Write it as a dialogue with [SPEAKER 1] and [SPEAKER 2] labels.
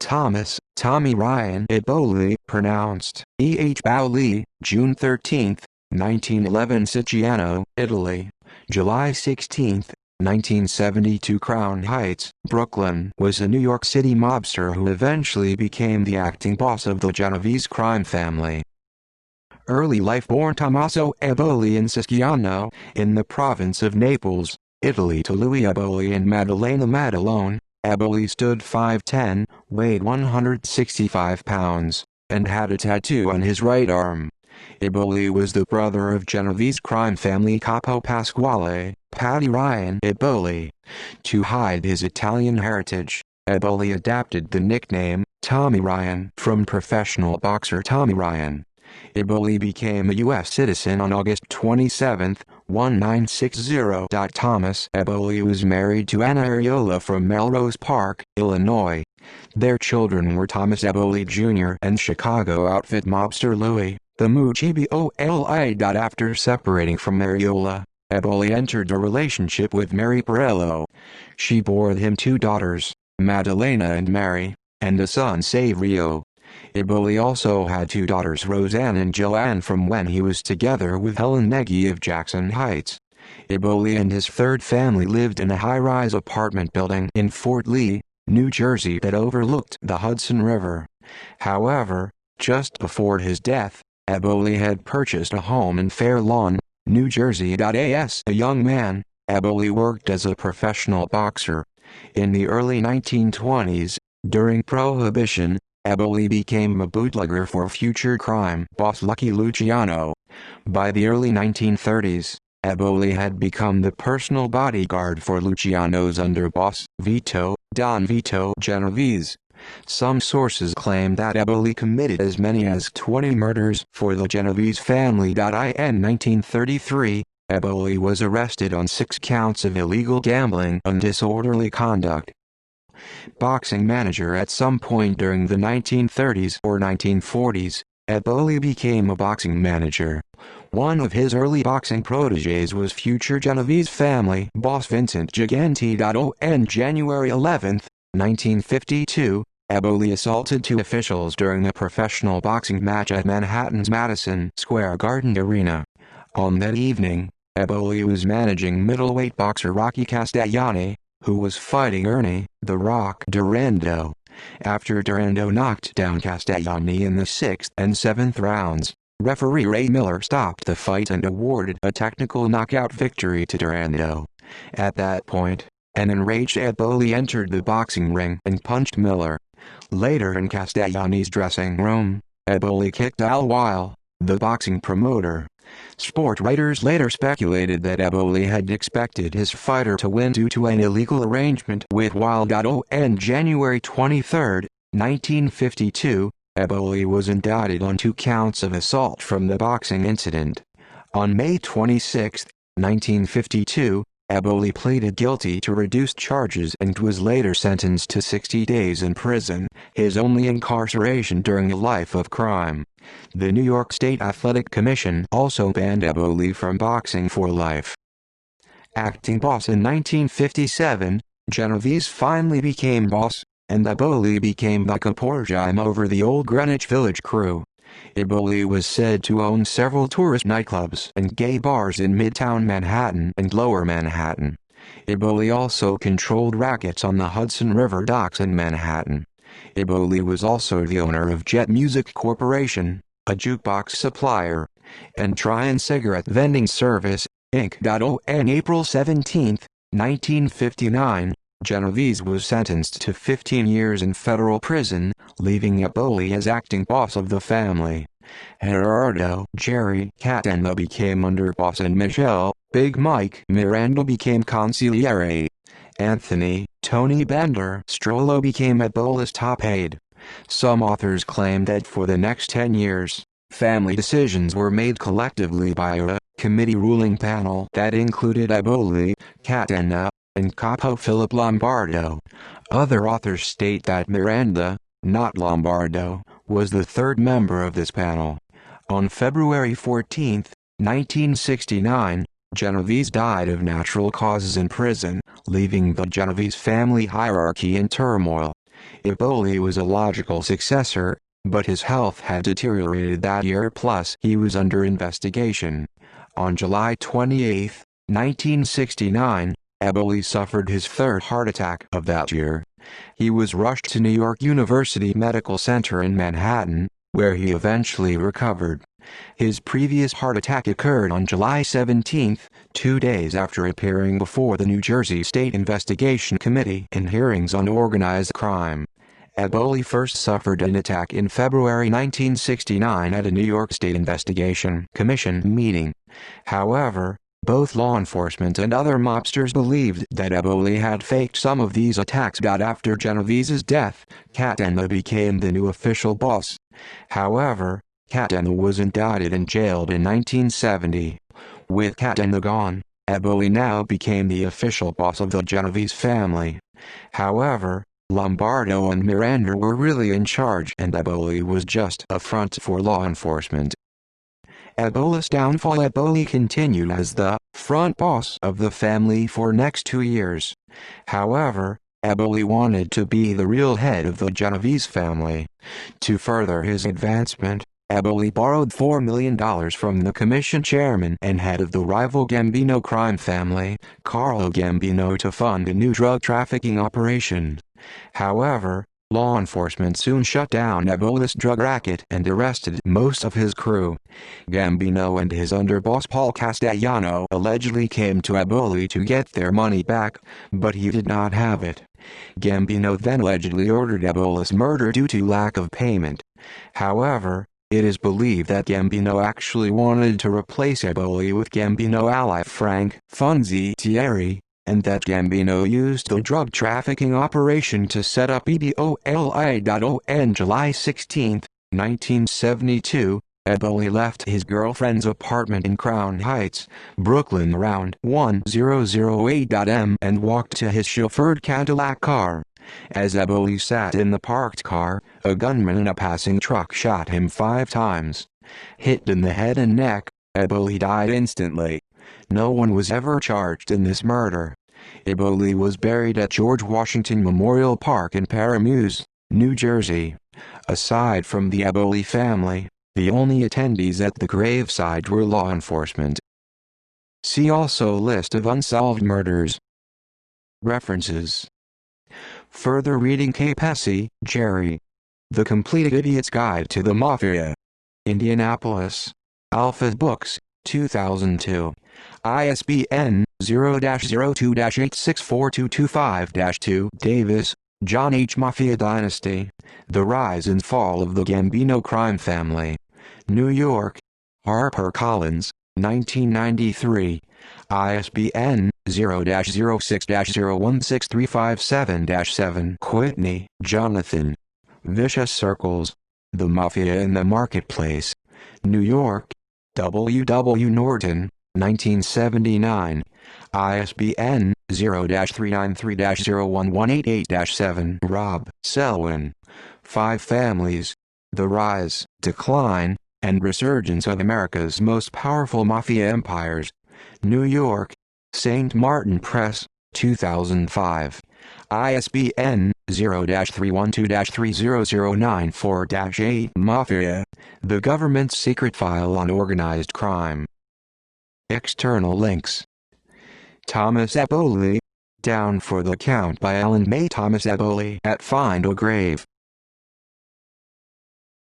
[SPEAKER 1] Thomas, Tommy Ryan Eboli, pronounced Eboli, June 13, 1911 Siciliano, Italy. July 16, 1972 Crown Heights, Brooklyn, was a New York City mobster who eventually became the acting boss of the Genovese crime family. Early life: born Tommaso Eboli in Siciliano, in the province of Naples, Italy, to Louis Eboli and Maddalena Maddalone. Eboli stood 5'10", weighed 165 pounds, and had a tattoo on his right arm. Eboli was the brother of Genovese crime family capo Pasquale, Paddy Ryan Eboli. To hide his Italian heritage, Eboli adapted the nickname, Tommy Ryan, from professional boxer Tommy Ryan. Eboli became a U.S. citizen on August 27, 1960. Thomas Eboli was married to Anna Areola from Melrose Park, Illinois. Their children were Thomas Eboli Jr. and Chicago outfit mobster Louis, the Eboli. After separating from Areola, Eboli entered a relationship with Mary Perello. She bore him two daughters, Maddalena and Mary, and a son, Savrio. Eboli also had two daughters, Roseanne and Joanne, from when he was together with Helen Nagy of Jackson Heights. Eboli and his third family lived in a high-rise apartment building in Fort Lee, New Jersey that overlooked the Hudson River. However, just before his death, Eboli had purchased a home in Fair Lawn, New Jersey. As a young man, Eboli worked as a professional boxer. In the early 1920s, during Prohibition, Eboli became a bootlegger for future crime boss Lucky Luciano. By the early 1930s, Eboli had become the personal bodyguard for Luciano's underboss, Don Vito Genovese. Some sources claim that Eboli committed as many as 20 murders for the Genovese family. In 1933, Eboli was arrested on 6 counts of illegal gambling and disorderly conduct. Boxing manager at some point during the 1930s or 1940s, Eboli became a boxing manager. One of his early boxing protégés was future Genovese family boss Vincent Gigante. On January 11, 1952, Eboli assaulted 2 officials during a professional boxing match at Manhattan's Madison Square Garden Arena. On that evening, Eboli was managing middleweight boxer Rocky Castellani, who was fighting Ernie "The Rock" Durando. After Durando knocked down Castellani in the 6th and 7th rounds, referee Ray Miller stopped the fight and awarded a technical knockout victory to Durando. At that point, an enraged Eboli entered the boxing ring and punched Miller. Later in Castellani's dressing room, Eboli kicked Al Weil, the boxing promoter. Sport writers later speculated that Eboli had expected his fighter to win due to an illegal arrangement with Weil. On January 23, 1952, Eboli was indicted on 2 counts of assault from the boxing incident. On May 26, 1952, Eboli pleaded guilty to reduced charges and was later sentenced to 60 days in prison, his only incarceration during a life of crime. The New York State Athletic Commission also banned Eboli from boxing for life. Acting boss: in 1957, Genovese finally became boss, and Eboli became the caporale over the old Greenwich Village crew. Eboli was said to own several tourist nightclubs and gay bars in Midtown Manhattan and Lower Manhattan. Eboli also controlled rackets on the Hudson River docks in Manhattan. Eboli was also the owner of Jet Music Corporation, a jukebox supplier, and Tryon Cigarette Vending Service, Inc. On April 17, 1959, Genovese was sentenced to 15 years in federal prison, leaving Eboli as acting boss of the family. Gerardo Jerry Catanna became underboss and Michelle Big Mike Miranda became consigliere. Anthony Tony Bender Strollo became Eboli's top aide. Some authors claim that for the next 10 years, family decisions were made collectively by a committee ruling panel that included Eboli, Catanna, and Capo Philip Lombardo. Other authors state that Miranda, not Lombardo, was the third member of this panel. On February 14, 1969, Genovese died of natural causes in prison, leaving the Genovese family hierarchy in turmoil. Eboli was a logical successor, but his health had deteriorated that year, plus he was under investigation. On July 28, 1969, Eboli suffered his third heart attack of that year. He was rushed to New York University Medical Center in Manhattan, where he eventually recovered. His previous heart attack occurred on July 17, 2 days after appearing before the New Jersey State Investigation Committee in hearings on organized crime. Eboli first suffered an attack in February 1969 at a New York State Investigation Commission meeting. However, both law enforcement and other mobsters believed that Eboli had faked some of these attacks. After Genovese's death, Catena became the new official boss. However, Catena was indicted and jailed in 1970. With Catena gone, Eboli now became the official boss of the Genovese family. However, Lombardo and Miranda were really in charge, and Eboli was just a front for law enforcement. Eboli's downfall. Eboli continued as the front boss of the family for next 2 years. However, Eboli wanted to be the real head of the Genovese family. To further his advancement, Eboli borrowed $4 million from the commission chairman and head of the rival Gambino crime family, Carlo Gambino, to fund a new drug trafficking operation. However, law enforcement soon shut down Eboli's drug racket and arrested most of his crew. Gambino and his underboss Paul Castellano allegedly came to Eboli to get their money back, but he did not have it. Gambino then allegedly ordered Eboli's murder due to lack of payment. However, it is believed that Gambino actually wanted to replace Eboli with Gambino ally Frank Funzi Thierry, and that Gambino used the drug trafficking operation to set up Eboli. On July 16, 1972, Eboli left his girlfriend's apartment in Crown Heights, Brooklyn around 1008 am and walked to his chauffeured Cadillac car. As Eboli sat in the parked car, a gunman in a passing truck shot him 5 times. Hit in the head and neck, Eboli died instantly. No one was ever charged in this murder. Eboli was buried at George Washington Memorial Park in Paramus, New Jersey. Aside from the Eboli family, the only attendees at the graveside were law enforcement. See also List of unsolved murders. References. Further reading: Capesi, Jerry. The Complete Idiot's Guide to the Mafia. Indianapolis. Alpha Books, 2002. ISBN 0-02-8642225-2. Davis, John H. Mafia Dynasty: The Rise and Fall of the Gambino Crime Family. New York: HarperCollins, 1993. ISBN 0-06-016357-7. Whitney, Jonathan. Vicious Circles: The Mafia in the Marketplace. New York: W. W. Norton, 1979. ISBN 0-393-01188-7. Rob Selwyn. 5 Families: The Rise, Decline, and Resurgence of America's Most Powerful Mafia Empires. New York: St. Martin Press, 2005. ISBN 0-312-30094-8. Mafia: The Government's Secret File on Organized Crime. External links. Thomas Eboli. Down for the Count by Alan May. Thomas Eboli at Find a Grave.